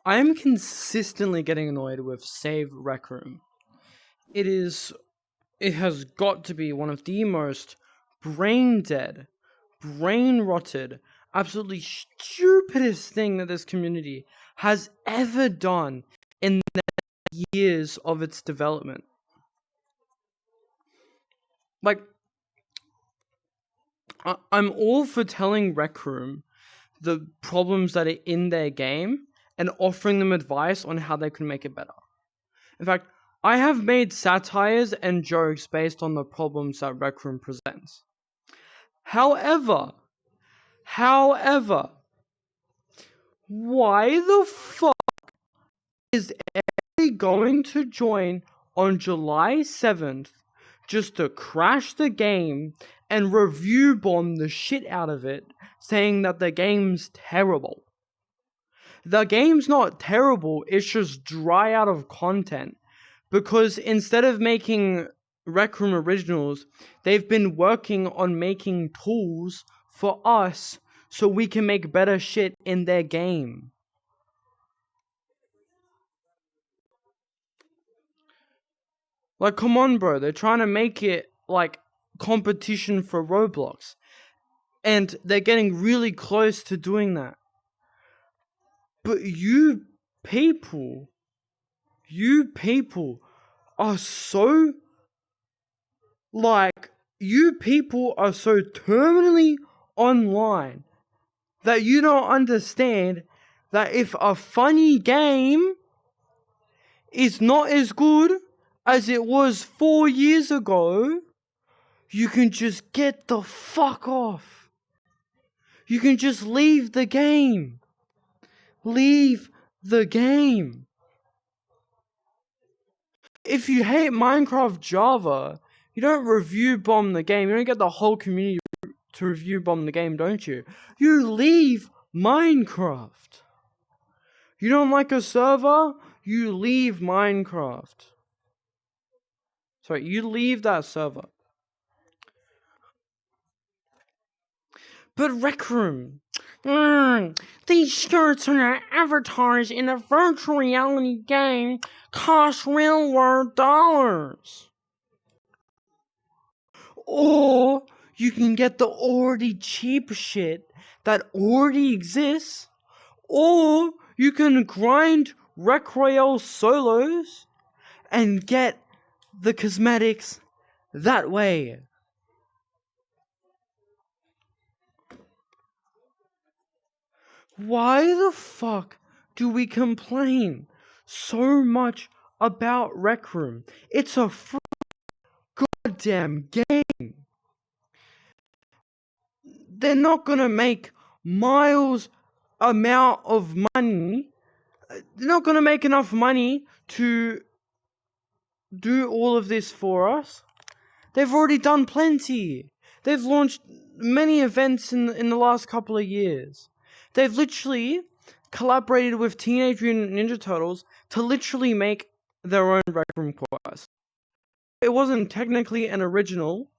I am consistently getting annoyed with Save Rec Room. It has got to be one of the most brain dead, brain rotted, absolutely stupidest thing that this community has ever done in the years of its development. Like, I'm all for telling Rec Room the problems that are in their game and offering them advice on how they can make it better. In fact, I have made satires and jokes based on the problems that Rec Room presents. However, why the fuck is everybody going to join on July 7th just to crash the game and review bomb the shit out of it, saying that the game's terrible? The game's not terrible, it's just dry out of content. Because instead of making Rec Room originals, they've been working on making tools for us so we can make better shit in their game. Like, come on, bro. They're trying to make it, like, competition for Roblox. And they're getting really close to doing that. But you people are so, you people are so terminally online that you don't understand that if a funny game is not as good as it was 4 years ago, you can just get the fuck off. You can just leave the game. Leave the game. If you hate Minecraft Java, you don't review bomb the game. You don't get the whole community to review bomb the game, don't you? You leave Minecraft. You don't like a server? You leave Minecraft. Sorry, you leave that server. But Rec Room, these skirts and their avatars in a virtual reality game cost real world dollars. Or you can get the already cheap shit that already exists. Or you can grind Rec Royale solos and get the cosmetics that way. Why the fuck do we complain so much about Rec Room? It's a free goddamn game. They're not gonna make Miles' amount of money. They're not gonna make enough money to do all of this for us. They've already done plenty. They've launched many events in the last couple of years. They've literally collaborated with Teenage Mutant Ninja Turtles to literally make their own Rec Room quest. It wasn't technically an original,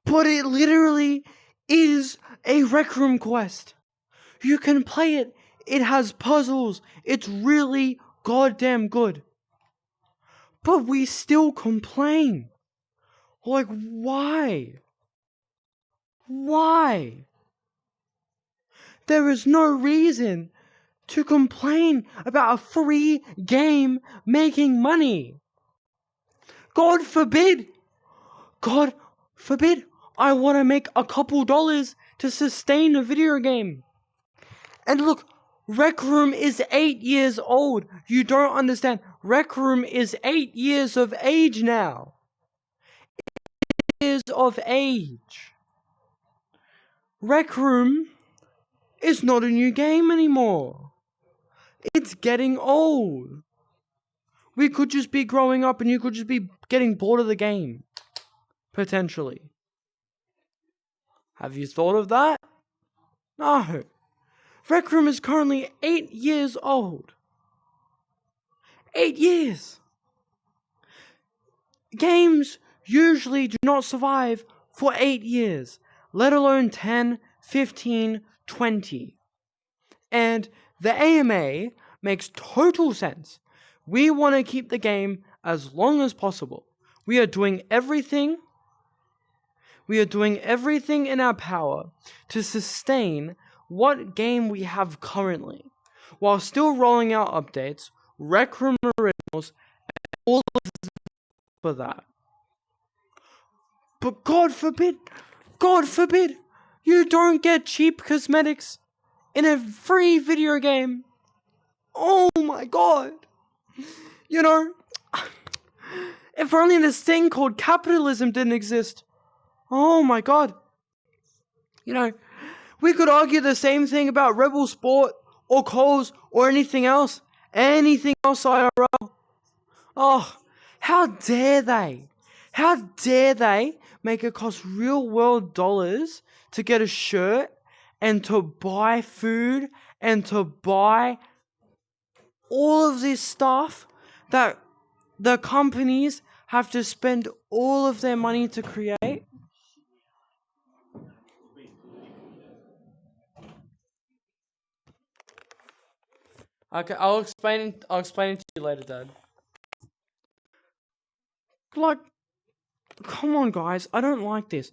but it literally is a Rec Room quest. You can play it. It has puzzles. It's really goddamn good. But we still complain. Like, why? Why? There is no reason to complain about a free game making money. God forbid, I want to make a couple dollars to sustain a video game. And look, Rec Room is 8 years old. You don't understand. Rec Room is 8 years of age now. 8 years of age. Rec Room is not a new game anymore. It's getting old. We could just be growing up and you could just be getting bored of the game. Potentially. Have you thought of that? No. Rec Room is currently 8 years old. 8 years. Games usually do not survive for 8 years, let alone 10, 15, 20. And the AMA makes total sense. We want to keep the game as long as possible. We are doing everything in our power to sustain what game we have currently, while still rolling out updates, Rec Room Originals, and all of this for that. But God forbid, you don't get cheap cosmetics in a free video game. Oh my God. You know, if only this thing called capitalism didn't exist. Oh my God. You know, we could argue the same thing about Rebel Sport or Coles or anything else. Anything else IRL. Oh, how dare they? How dare they make it cost real world dollars to get a shirt and to buy food and to buy all of this stuff that the companies have to spend all of their money to create? Okay, I'll explain it to you later, Dad. Like, come on, guys, I don't like this.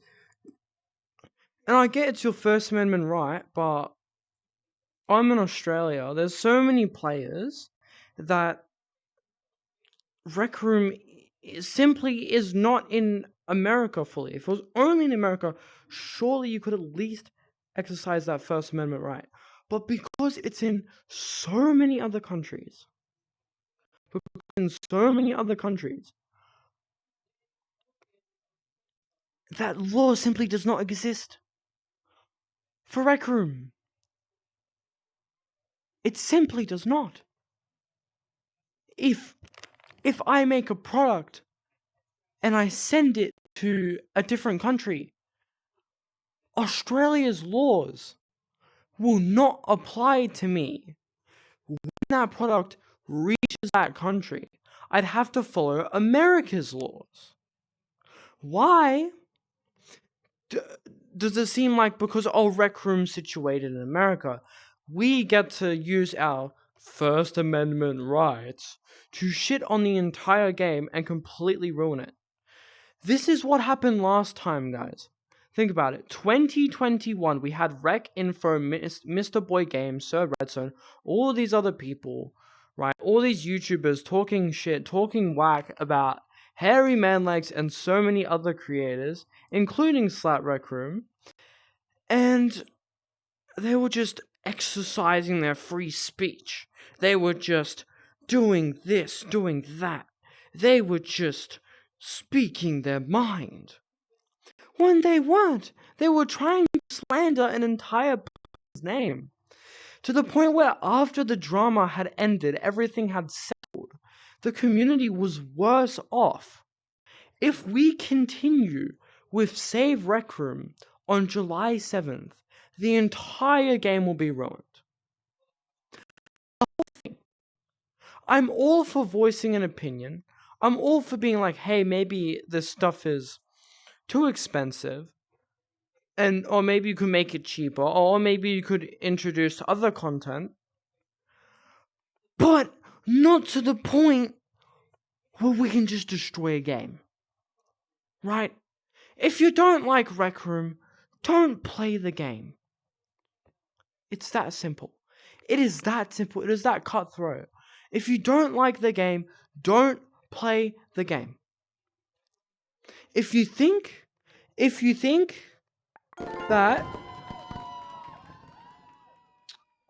And I get it's your First Amendment right, but I'm in Australia. There's so many players that Rec Room simply is not in America fully. If it was only in America, surely you could at least exercise that First Amendment right. But because it's in so many other countries, that law simply does not exist for Rec Room. It simply does not. If I make a product and I send it to a different country, Australia's laws will not apply to me when that product reaches that country. I'd have to follow America's laws. Why? Does it seem like because Rec Room's situated in America, we get to use our First Amendment rights to shit on the entire game and completely ruin it? This is what happened last time, guys. Think about it. 2021, we had Rec Info, Mr. Boy Games, Sir Redstone, all of these other people, right? All these YouTubers talking shit, talking whack about Hairy Manlegs and so many other creators, including Slat Rec Room. And they were just exercising their free speech. They were just doing this, doing that. They were just speaking their mind. When they weren't. They were trying to slander an entire person's name. To the point where after the drama had ended, everything had settled, the community was worse off. If we continue with Save Rec Room on July 7th, the entire game will be ruined. The whole thing. I'm all for voicing an opinion. I'm all for being like, hey, maybe this stuff is too expensive, or maybe you could make it cheaper, or maybe you could introduce other content, but not to the point where we can just destroy a game, right? If you don't like Rec Room, don't play the game. It's that simple. It is that simple. It is that cutthroat. If you don't like the game, don't play the game. If you think that,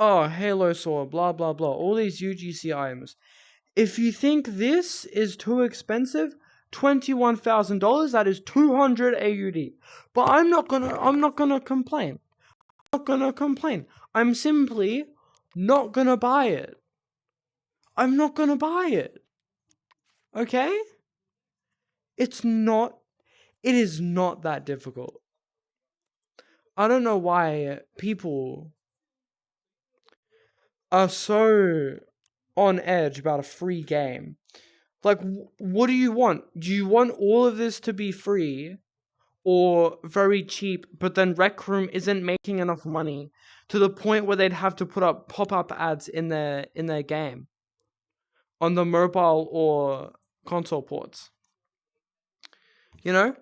oh, Halo Sword, blah blah blah, all these UGC items. If you think this is too expensive, $21,000, that is 200 AUD. But I'm not gonna complain. I'm simply not gonna buy it. I'm not gonna buy it. Okay? It is not that difficult. I don't know why people are so on edge about a free game. Like, what do you want? Do you want all of this to be free? or very cheap, but then Rec Room isn't making enough money to the point where they'd have to put up pop-up ads in their game on the mobile or console ports. You know?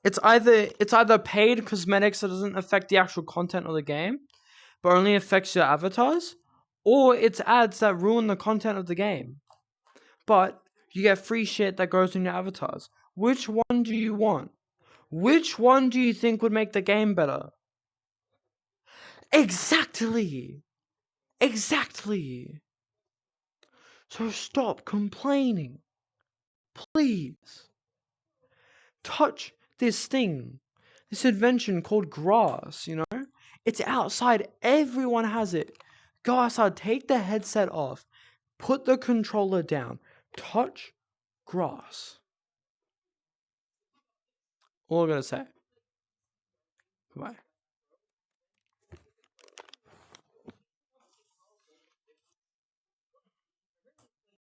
It's either paid cosmetics that doesn't affect the actual content of the game, but only affects your avatars, or it's ads that ruin the content of the game. But you get free shit that goes in your avatars. Which one do you want? Which one do you think would make the game better? Exactly! Exactly! So stop complaining. Please. Touch this thing. This invention called grass, you know? It's outside. Everyone has it. Go outside. Take the headset off. Put the controller down. Touch grass. All I'm going to say. Bye.